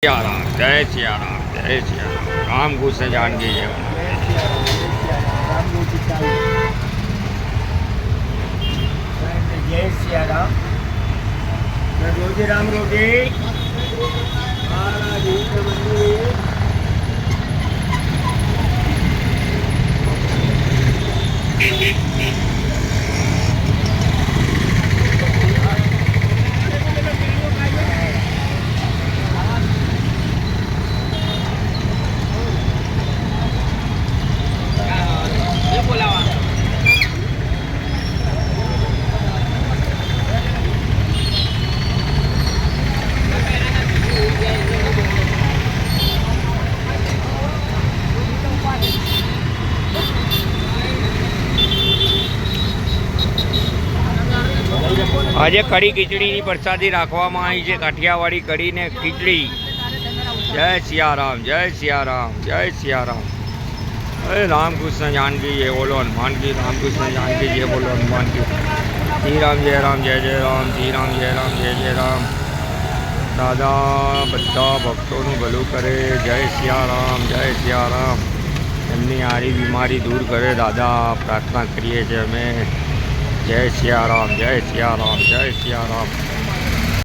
सियाराम जय सियाराम जय सियाराम राम कृष्ण जानकी जय। जय सियाराम रोजे राम रोजे આજે કઢી ખીચડીની પ્રસાદી રાખવામાં આવી છે, કાઠિયાવાડી કઢી ને ખીચડી। જય સિયારામ જય સિયારામ જય સિયારામ। અરે રામકૃષ્ણ जानकी जय बोलो हनुमान की, रामकृष्ण जानकी जय बोलो हनुमान की। श्री राम जय जय राम, श्री राम जय जय राम। दादा બધા ભક્તોનું ભલું કરે। જય સિયારામ જય સિયારામ। એમની આરી બીમારી દૂર કરે દાદા, પ્રાર્થના કરીએ છીએ અમે। જય સિયારામ જય સિયારામ જય સિયારામ।